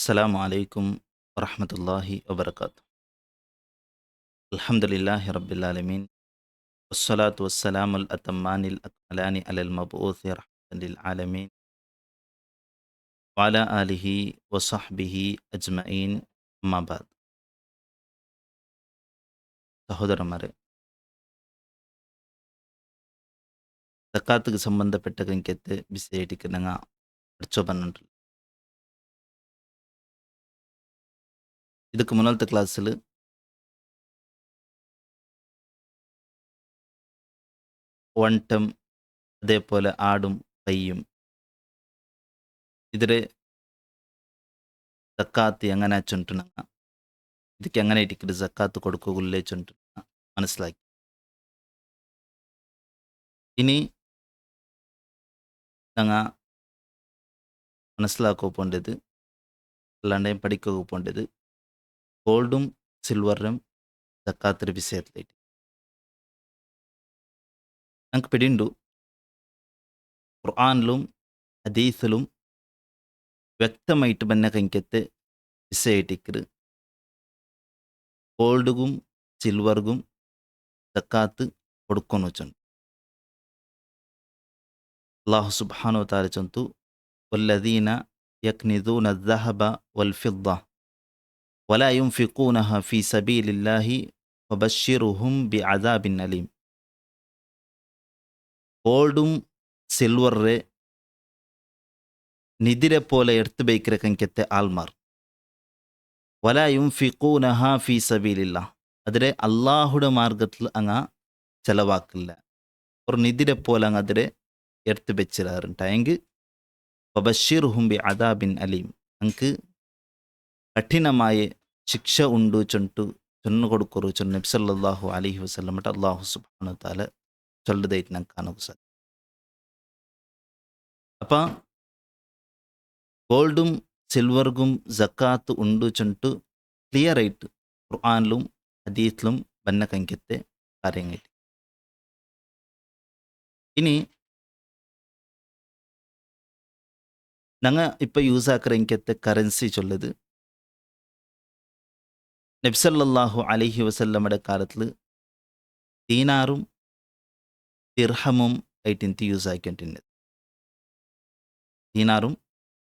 السلام عليكم ورحمة الله وبركاته. الحمد لله رب العالمين، والصلاة والسلام الأتمان الأكملان على المبعوث رحمة للعالمين وعلى آله وصحبه أجمعين. أما بعد. സഹോദരന്മാരെ, സക്കാത്തുക്ക് സംബന്ധപ്പെട്ട കങ്കത്ത് വിശേഷിക്ക് ഞങ്ങൾ പഠിച്ചോ പറഞ്ഞിട്ടുണ്ട്. ಇದಕ್ಕೆ മുന്നത്തെ ക്ലാസ്സിൽ ഒണ്ടം അതേപോലെ ആടും കയ്യും ഇതിൽ സക്കാത്ത് എങ്ങനെ ചൊല്ലുക, ಇದಕ್ಕೆ എങ്ങനെ ഇരിക്കരുത് സക്കാത്ത് കൊടുക്കുകയില്ലേ ചൊല്ലുക മനസ്സിലാക്കി. ഇനി ഞങ്ങൾ മനസ്സിലാക്കുക പോണ്ടത്, അല്ലാണ്ട് പഠിക്കുക പോണ്ടത് ഗോൾഡും സിൽവറും സക്കാത്തിൻ്റെ വിഷയത്തിലേക്ക്. ഞങ്ങൾക്ക് പിടിയുണ്ട്, ഖുർആനിലും ഹദീസിലും വ്യക്തമായിട്ട് പറഞ്ഞ കങ്കത്ത് വിഷയത്തിക്ക് ഗോൾഡും സിൽവർക്കും സക്കാത്ത് കൊടുക്കുന്നു വെച്ചുണ്ട്. അല്ലാഹു സുബ്ഹാനഹു വതആല ചൊല്ലുന്നു, വല്ലദീന യക്നിദൂന الذهب والفضة ولا ينفقونها في سبيل الله فبشرهم بعذاب أليم. ഗോൾഡും സിൽവറെ നിധിരെ പോലെ എടുത്തു ബൈക്കിற കങ്കത്തെ ആൾമാർ, വല യുംഫിഖൂനഹ ഫീ സബീലില്ലാ, അതിരെ അള്ളാഹുടെ മാർഗത്തിൽ അങ്ങ് ചെലവാക്കില്ല. ഒരു നിധിരെ പോലെ അങ്ങ് അതിരെ എടുത്തു വെച്ചിരാറുണ്ടായെങ്കിൽ ഫബശ്ശിർഹും ബി അദാബിൻ അലീം, അങ്ങ് കഠിനമായ ശിക്ഷ ഉണ്ട് ചൊന്നു കൊടുക്കൊരു ചൊന്നു നബി സല്ലല്ലാഹു അലൈഹി വസല്ലം അല്ലാഹു സുബ്ഹാനഹു വതആല ചൊല്ലതായിട്ട് ഞങ്ങൾക്ക് കാണുക സാധിക്കും. അപ്പം ഗോൾഡും സിൽവർക്കും സക്കാത്ത് ഉണ്ട് ചൊന്നിട്ട് ക്ലിയർ ആയിട്ട് ഖുർആനിലും ഹദീസിലും വന്ന കങ്കത്തെ കാര്യങ്ങൾ. ഇനി ഞങ്ങൾ ഇപ്പം യൂസ് ആക്കുന്ന കങ്കത്തെ കറൻസി ചൊല്ലത് നബി സല്ലല്ലാഹു അലൈഹി വസല്ലമയുടെ കാലത്തിൽ ദീനാറും ദിർഹമും ആയിട്ട് യൂസ് ആക്കിയിട്ടുണ്ട്. ദീനാറും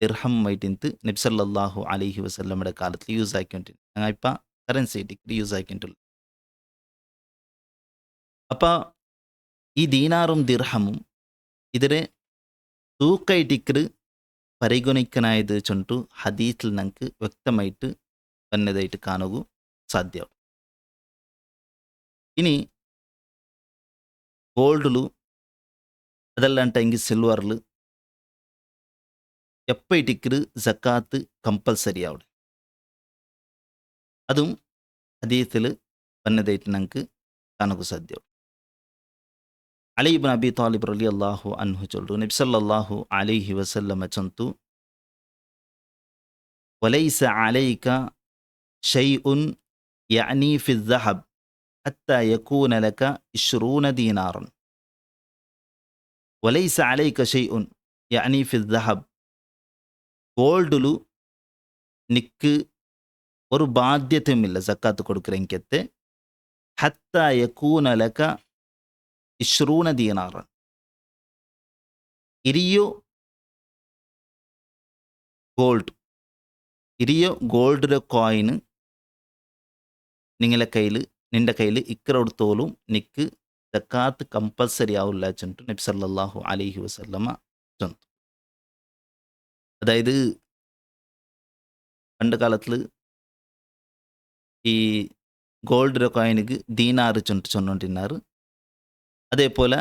ദിർഹമും ആയിട്ട് നബി സല്ലല്ലാഹു അലൈഹി വസല്ലമയുടെ കാലത്തിൽ യൂസ് ആക്കിയിട്ടുണ്ട്. ഞങ്ങൾ ഇപ്പം കറൻസി ആയിട്ട് യൂസ് ആക്കിയിട്ടുള്ളൂ. അപ്പം ഈ ദീനാറും ദിർഹമും ഇതിനെ തൂക്കൈറ്റിക്ക് പരിഗണിക്കാനായത് ചൊന്നിട്ട് ഹദീസിൽ ഞങ്ങൾക്ക് വ്യക്തമായിട്ട് വന്നതായിട്ട് കാണുക സാധ്യമാണ്. ഇനി ഗോൾഡിലും അതല്ലാണ്ടെങ്കിൽ സിൽവറിൽ എപ്പോഴേക്ക് സക്കാത്ത് കമ്പൽസറി ആവണം, അതും ഹദീസിൽ വന്നതായിട്ട് ഞങ്ങൾക്ക് കാണുക സാധ്യമാണ്. അലി ഇബ്നു അബി താലിബ് റളിയല്ലാഹു അൻഹു ചൊല്ലു, നബി സല്ലല്ലാഹു അലൈഹി വസല്ലമ ചൊന്തു, വലൈസ അലൈക ഷൈഉൻ യഅനി ഫി الذهب حتى يكون لك 20 دينارا. വലൈസ അലൈക ഷൈഉൻ യഅനി ഫി الذهب, ഗോൾഡിലു നിക്ക് ഒരു ബാധ്യതയുമില്ല സക്കാത്ത് കൊടുക്കറെങ്കത്തെ. ഹത്ത യകൂന ലക 20 ദീനാർ, ഇരിയോ ഗോൾഡിലെ കോയിന് നിങ്ങളുടെ കയ്യിൽ നിൻ്റെ കയ്യിൽ ഇക്കറെടുത്തോളും നിക്ക് സക്കാത്ത് കമ്പൽസറി ആവില്ല ചെന്നിട്ട് നബി സല്ലല്ലാഹു അലൈഹി വസല്ലമ ചൊന്നു. അതായത് പണ്ട് കാലത്തിൽ ഈ ഗോൾഡിലെ കോയിനുക്ക് ദീനാറ് ചൊന്നിട്ട് ചൊന്നോണ്ടിരുന്നാറ്, അതേപോലെ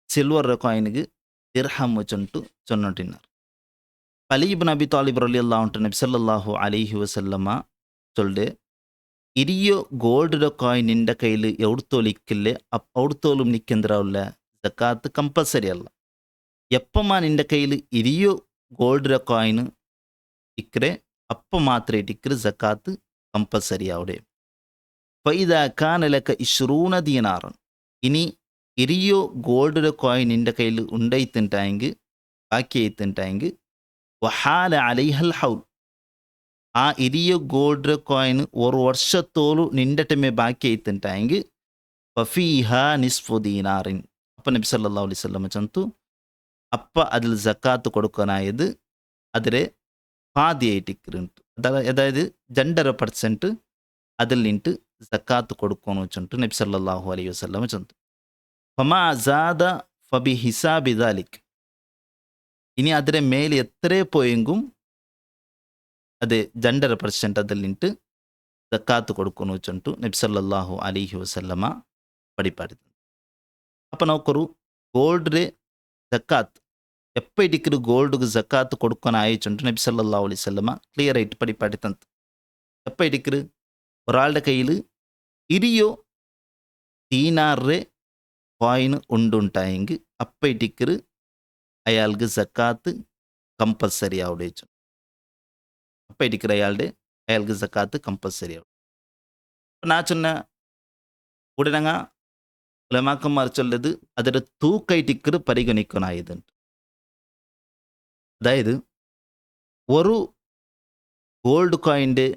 സിൽവറിലെ കോയിനുക്ക് ദിർഹം ചൊന്നിട്ട് ചൊന്നോണ്ടിരുന്നാറ്. അലി ഇബ്നു അബി താലിബ് റളിയല്ലാഹു അൻഹു നബി സല്ലല്ലാഹു അലൈഹി വസല്ലമ ചൊല്ലെ, ഇരിയോ ഗോൾഡിലെ കോയിൻ നിൻ്റെ കയ്യിൽ എവിടുത്തോലിക്കില്ലേ അവിടുത്തോലും നിൽക്കെന്തരാവില്ല, സക്കാത്ത് കമ്പൽസറി അല്ല. എപ്പമാ നിൻ്റെ കയ്യിൽ ഇരിയോ ഗോൾഡിലെ കോയിന് ഇക്കറെ അപ്പം മാത്രമേ ഇക്കറ് സക്കാത്ത് കമ്പൽസറി ആവിടെ. ഫൈദാ കാന ലക 20 ദീനാറൻ, ഇനി ഇരിയോ ഗോൾഡിലെ കോയിൻ നിൻ്റെ കയ്യിൽ ഉണ്ടായിത്തുണ്ടായെങ്കിൽ ബാക്കി ആയിത്തുണ്ടായെങ്കിൽ വഹാല അലൈഹൽ ഹൗൽ, ಆ ಹಿರಿಯ ಗೋಲ್ಡ್ ಕಾಯಿನ್ ஒரு ವರ್ಷத்தோಲು ನಿಂಡಟಮೆ ಬಾಕಿ ಐತಂಟಾಂಗಿ ಫಫೀಹಾ ನಿಸ್ಫು ದೀನಾರಿನ್. അപ്പം നബി സല്ലല്ലാഹു അലൈഹി വസല്ലം ചന്തു അപ്പം അതിൽ സക്കാത്ത് കൊടുക്കാനായത് അതിലെ പാതിയായിട്ടിക്കുന്നുണ്ട്. അതായത് 2.5% അതിൽ നിന്നിട്ട് സക്കാത്ത് കൊടുക്കണം വെച്ചിട്ട് നബി സല്ലല്ലാഹു അലൈഹി വസല്ലം ചന്തു. ഫമാ സാദ ഫബി ഹിസാബി ദാലിക്. ഇനി അതിലെ മേൽ എത്ര പോയെങ്കും അത് 2.5% അതിൽ നിന്നിട്ട് സക്കാത്ത് കൊടുക്കണം വെച്ചിട്ട് നബി സല്ലല്ലാഹു അലൈഹി വസല്ലമ പടിപ്പാടിತು. അപ്പം നോക്കൊരു ഗോൾഡിലെ സക്കാത്ത് എപ്പോൾ ഇടിക്കൊരു ഗോൾഡ് സക്കാത്ത് കൊടുക്കാൻ അയച്ചുണ്ട് നബി സല്ലല്ലാഹു അലൈഹി വസല്ലമ ക്ലിയർ ആയിട്ട് പടിപ്പാടിത്തന്നു. എപ്പോൾ ഇടിക്കൊരു ഒരാളുടെ കയ്യിൽ ഇരിയോ ദീനാറ് കോയിൻ ഉണ്ടുണ്ടായെങ്കിൽ അപ്പം ഇടിക്കൊരു അയാൾക്ക് സക്കാത്ത് കമ്പൽസറി ആവിടെ വെച്ചു. അപ്പം ഇടിക്കൊരു അയാൾക്ക് സക്കാത്ത് കമ്പൽസറി ആവും. അപ്പം ഞാൻ சொன்ன ഉടനങ്ങ ഉലമാക്കന്മാർ ചൊല്ലത് അതിൻ്റെ തൂക്കൈറ്റിക്കറ് പരിഗണിക്കണായതുണ്ട്. അതായത് ഒരു ഗോൾഡ് കോയിൻ്റെ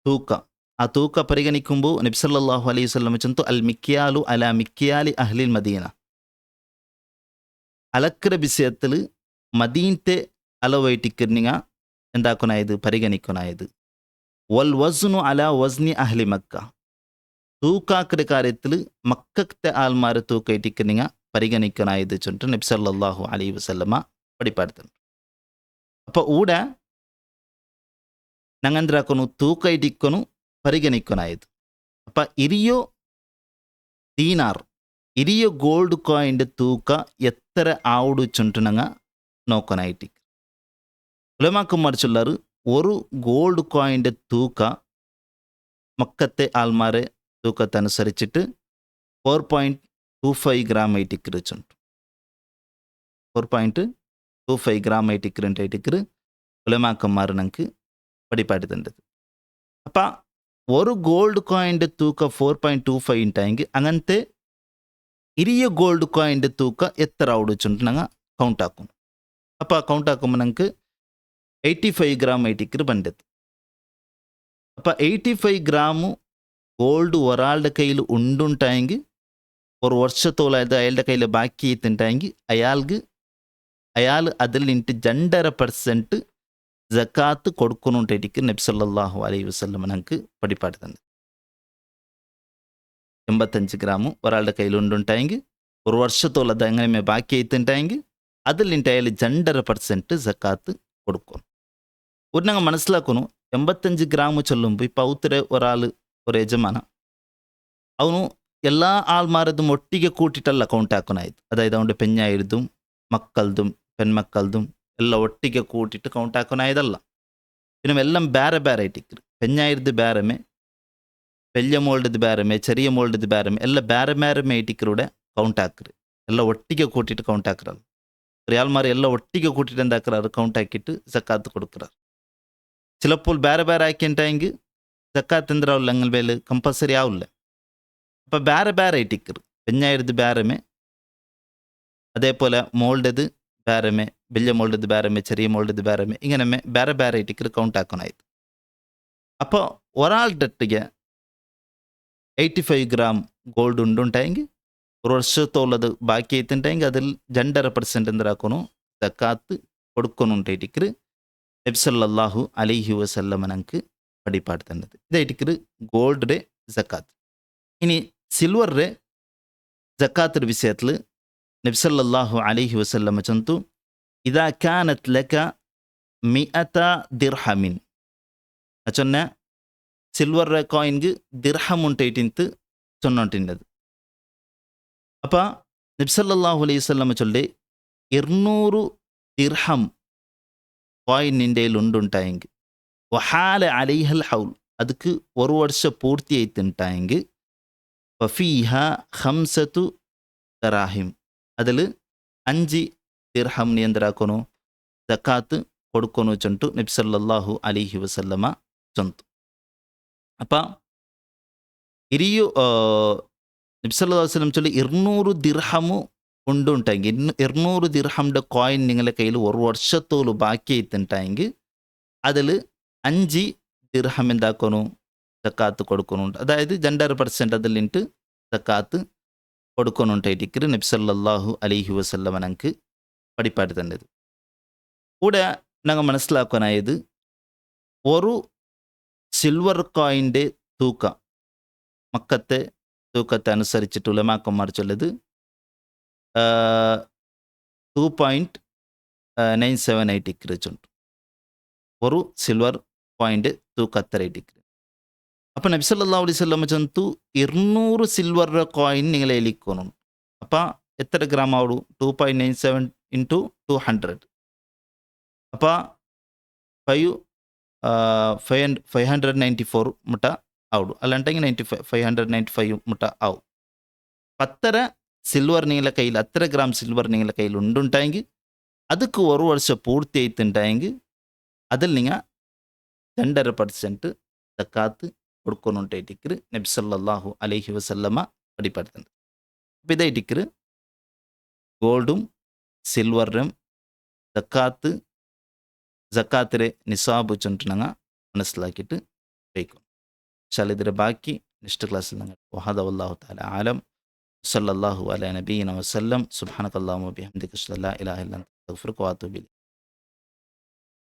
തൂക്ക, ആ തൂക്ക പരിഗണിക്കുമ്പോൾ നബി സല്ലല്ലാഹു അലൈഹി വസല്ലം ചന്തു അൽ മിക്യാലു അല മിക്യാലി അഹ്ലിൽ മദീന. അലക്കര വിഷയത്തിൽ മദീനത്തെ അളവായിട്ടിക്കറിഞ്ഞ എന്താക്കണായത് പരിഗണിക്കണായത്. വൽ വസ്നു അല വസ്നി അഹ്ലി മക്ക. തൂക്കാക്കുന്ന കാര്യത്തിൽ മക്കത്തെ ആൾമാരെ തൂക്കയിട്ടിക്കറിഞ്ഞ പരിഗണിക്കണായത് ചൊന്നിട്ട് നബി സല്ലല്ലാഹു അലൈഹി വസല്ലമ പടിപ്പാടുത്തുണ്ട്. അപ്പോൾ ഊടെ ഞങ്ങൾ എന്താക്കുന്നു തൂക്കയിട്ടിക്കണു പരിഗണിക്കണായത്. അപ്പം ഇരിയോ ദീനാർ ഇരിയോ ഗോൾഡ് കോയിൻ്റെ തൂക്ക എത്ര ആവുಡು ചൊന്നിട്ട് ഞങ്ങൾ നോക്കാനായിട്ട് ഉലമാക്കന്മാർ ചൊല്ലാറ് ഒരു ഗോൾഡ് കോയിൻ്റെ തൂക്ക മക്കത്തെ ആൾമാരെ തൂക്കത്തനുസരിച്ചിട്ട് 4.25 ഗ്രാം ആയിട്ടിക്കുണ്ട്. 4.25 ഗ്രാം ആയിട്ടിക്കുണ്ടായിട്ടിക്കറ് ഉലമാക്കന്മാർ ഞങ്ങൾക്ക് പടിപ്പാടുത്തുണ്ടത്. അപ്പം ഒരു ഗോൾഡ് കോയിൻ്റെ തൂക്ക 4.25 ഉണ്ടായെങ്കിൽ അങ്ങനത്തെ ഇരിയ ഗോൾഡ് കോയിൻ്റെ തൂക്ക എത്ര ആവുಡು ചൊന്നിട്ട് ഞങ്ങൾ കൗണ്ടാക്കും. അപ്പോൾ കൗണ്ടാക്കുമ്പോൾ ഞങ്ങൾക്ക് 85 ഗ്രാം ആയിട്ടിക്കറ് ബണ്ടത്. അപ്പം 85 ഗ്രാമു ഗോൾഡ് ഒരാളുടെ കയ്യിൽ ഉണ്ടുണ്ടായെങ്കിൽ ഒരു വർഷത്തോളം അത് അയാളുടെ കയ്യിൽ ബാക്കി എത്തുണ്ടായെങ്കിൽ അയാൾ അതിൽ നിന്നിട്ട് 2.5% സക്കാത്ത് കൊടുക്കണുണ്ടായിട്ട് നബി സല്ലല്ലാഹു അലൈഹി വസല്ലം ഞങ്ങൾക്ക് പടിപ്പാടുത്തുണ്ട്. 85 ഗ്രാമു ഒരാളുടെ കയ്യിൽ ഉണ്ടുണ്ടായെങ്കിൽ ഒരു വർഷത്തോളം അത് എങ്ങനെ ബാക്കി എത്തുണ്ടായെങ്കിൽ അതിൽ നിന്നിട്ട് അയാൾ 2.5% സക്കാത്ത് കൊടുക്കണം. ഒരു ഞങ്ങൾ മനസ്സിലാക്കുന്നു 85 ഗ്രാമു ചൊല്ലുമ്പോൾ ഇപ്പോൾ ഔത്തരെ ഒരു യജമാന ಅವನು ಎಲ್ಲ ಆಳ್ಮಾರದು ಒಟ್ಟಿಗೆ ಕೂಟಿಟ್ಟಲ್ಲ ಕೌಂಟ್ ಹಾಕೋನಾಯ್ತು. ಅದಾയത് ಅವನು പെഞ്ഞായിരുതും മക്കളതും പെൺമക്കളതും എല്ലാം ഒട്ടിಗೆ കൂട്ടിയിട്ട് കൗണ്ട് ಹಾಕೋನಾಯ್തಲ್ಲ. പിന്നെ എല്ലാം ಬೇರೆ ಬೇರೆ ಇಟ್ಟಿಕ್ರು. പെഞ്ഞായിരുದು ಬೇರೆಮೆ, വലിയ മോളുടേത് ಬೇರೆಮೆ, ചെറിയ മോളുടേത് ಬೇರೆಮೆ ಎಲ್ಲ ಬೇರೆ ಬೇರೆ ಇಟ್ಟಿಕ್ಕಿರೂടെ ಕೌಂಟ್ ಹಾಕ್ರಿ. ಎಲ್ಲ ಒಟ್ಟಿಗೆ ಕೂಟಿಟ್ಟು ಕೌಂಟ್ ಹಾಕ್ರಲ್ಲ. ഒരു ആൾമാർ എല്ലാം ഒട്ടിಗೆ കൂട്ടിയിട്ട് എന്താക്കാറ് കൗണ്ട് ആക്കിയിട്ട് സക്കാത്ത് കൊടുക്കാറ്. ചിലപ്പോൾ ಬೇರೆ ಬೇರೆ ಹಾಕಿಂಟಾയെങ്കിൽ സക്കാത്ത് എന്തിനാവില്ല ഞങ്ങൾ മേൽ കമ്പൽസറി ആവില്ല. അപ്പം ಬೇರೆ ಬೇರೆ ഇട്ടിക്കറ്. പെഞ്ഞായിരുത് ಬೇರೆಮೆ, അതേപോലെ മോളുടേത് ಬೇರೆಮೆ, വലിയ മോളുടേത് ಬೇರೆಮೆ, ചെറിയ മോളുടേത് ಬೇರೆಮೆ ഇങ്ങനെ ಬೇರೆ ಬೇರೆ ഇട്ടിക്കറ് കൗണ്ട് ആക്കണായത്. അപ്പോൾ ഒരാളുടെ ഒട്ടിಗೆ 85 ഗ്രാം ഗോൾഡ് ഉണ്ടുണ്ടായെങ്കിൽ ഒരു വർഷത്തോളത് ബാക്കി എത്തുണ്ടായെങ്കിൽ അതിൽ 2.5% എന്തിനാക്കണു സക്കാത്ത് കൊടുക്കണുണ്ടായിട്ടിക്കറ് നബി സല്ലല്ലാഹു അലൈഹി വസല്ലം ഞങ്ങൾക്ക് പടിപ്പാടുത്തുന്നത്. ഇതായിട്ടിക്കറ് ഗോൾഡിൻ്റെ സക്കാത്ത്. ഇനി സിൽവറിൻ്റെ സക്കാത്തിൻ്റെ വിഷയത്തിൽ നബി സല്ലല്ലാഹു അലൈഹി വസല്ലം ചൊന്തു ഇദാ കാനത് ലക 100 ദിർഹമിൻ. ചൊന്ന സിൽവറിൻ്റെ കോയിൻക്ക് ദിർഹം ഉണ്ടായിട്ടിന്ത് ചൊന്നോണ്ടിൻ്റെത്. അപ്പം നബി സല്ലല്ലാഹു അലൈഹി വസല്ലം ചൊല്ലി 200 ദിർഹം കോയിൻ നിൻ്റെ ഉണ്ടുണ്ടായെങ്കിൽ വഹാല അലൈഹൽ ഹൗൽ ಅದಕ್ಕೆ ഒരു വർഷം പൂർത്തിയായിട്ടുണ്ടായെങ്കിൽ ഫഫീഹ 5 ദറാഹിം അതിൽ 5 ദിർഹം നീ എന്തിനാക്കണു സക്കാത്ത് കൊടുക്കണു ചൊന്നിട്ട് നബി സല്ലല്ലാഹു അലൈഹി വസല്ലമ ചൊന്തു. അപ്പം ഇരിയു നബി സല്ലല്ലാഹു അലൈഹി വസല്ലം ചൊല്ലി 200 ദിർഹമു ഉണ്ടുണ്ടായെങ്കിൽ 200 ദിർഹമിൻ്റെ കോയിൻ നിങ്ങളുടെ കയ്യിൽ ഒരു വർഷത്തോളം ബാക്കി ആയിട്ടുണ്ടായെങ്കിൽ അതിൽ 5 ദിർഹം എന്താക്കണു ജക്കാത്ത് കൊടുക്കണുണ്ട്. അതായത് 2.5% അതിലിട്ട് ജക്കാത്ത് കൊടുക്കണുണ്ടായിട്ട് നബി സല്ലല്ലാഹു അലൈഹി വസല്ലമ നമുക്ക് പഠിപ്പാടി തന്നത്. കൂടെ ഞങ്ങൾ മനസ്സിലാക്കാനായത് ഒരു സിൽവർ കോയിൻ്റെ തൂക്കം മക്കത്തെ തൂക്കത്തെ അനുസരിച്ചിട്ട് ഉലമാക്കന്മാർ ചൊല്ലത് 2.978 വെച്ചുണ്ട്. ഒരു സിൽവർ കോയിൻ്റെ തൂക്കം അത്ര ഇട്ടിക്ക്. അപ്പം നബി സല്ലല്ലാഹു അലൈഹി വസല്ലമ ചൊന്തു 200 സിൽവർ കോയിൻ നിങ്ങളെ എലിക്കണം. അപ്പം എത്ര ഗ്രാം ആവുള്ളൂ? 2.97 into 200. അപ്പം 594 മുട്ട ആവുള്ളൂ. അല്ലാണ്ടെങ്കിൽ 595 മുട്ട ആവും. അത്ര സിൽവർ നിങ്ങളെ കയ്യിൽ, അത്ര ഗ്രാം സിൽവർ നിങ്ങളെ കയ്യിൽ ഉണ്ടുണ്ടായെങ്കിൽ ಅದಕ್ಕೆ ഒരു വർഷം പൂർത്തിയായിട്ടുണ്ടായെങ്കിൽ അതിൽ നിങ്ങൾ 2.5% ജക്കാത്ത് കൊടുക്കുന്നുണ്ടായിട്ട് നബി സല്ലല്ലാഹു അലൈഹി വസല്ലമ പഠിപ്പെടുത്തുന്നത്. അപ്പം ഇതായിട്ട് ഗോൾഡും സിൽവറും ജക്കാത്തിരെ നിസാബ് വെച്ചിട്ട് ഞങ്ങൾ മനസ്സിലാക്കിയിട്ട് വയ്ക്കും. പക്ഷേ ഇതിൻ്റെ ബാക്കി നെക്സ്റ്റ് ക്ലാസ്സിൽ ഞങ്ങൾ വഹദ വല്ലാഹു തആല ആലം സല്ലല്ലാഹു അലാ നബിയിന വസല്ലം സുബ്ഹാനകല്ലാഹുമ്മ വബിഹംദിക അഷ്ഹദു അല്ലാ ഇലാഹ ഇല്ല അൻത അസ്തഗ്ഫിറുക വഅതൂബു ഇലൈക്.